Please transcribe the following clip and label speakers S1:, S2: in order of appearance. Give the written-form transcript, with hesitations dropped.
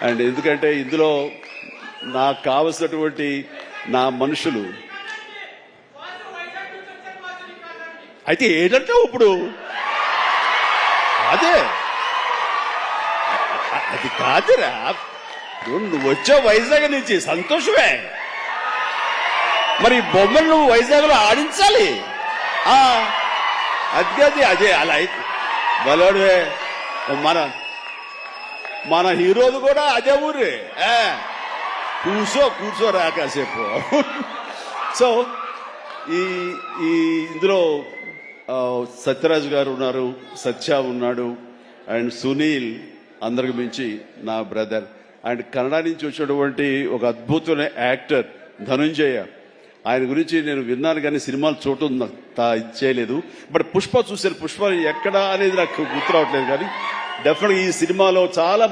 S1: And ఎందుకంటే ఇందులో నాకు కావలసినటువంటి నా మనుషులు అయితే ఏంటంటే ఇప్పుడు అదే అది కాదురా, నువ్వు వచ్చావు వైజాగ్ నుంచి సంతోషమే, మరి బొమ్మలు నువ్వు వైజాగ్ లో ఆడించాలి. అది అదే అలా అయితే బలోడే. మన హీరోలు కూడా అదే ఊరే, కూర్చోరా కాసేపు. సో ఈ ఇందులో సత్యరాజు గారు ఉన్నారు, సత్య ఉన్నాడు, అండ్ సునీల్ అందరికి మించి నా బ్రదర్, అండ్ కన్నడ నుంచి వచ్చినటువంటి ఒక అద్భుతమైన యాక్టర్ ధనుంజయ. ఆయన గురించి నేను విన్నాను కానీ సినిమాలు చూడటం చేయలేదు. బట్ పుష్ప చూశాను, పుష్ప ఎక్కడ అనేది నాకు గుర్తు రావట్లేదు, కానీ డెఫినెట్గా ఈ సినిమాలో చాలా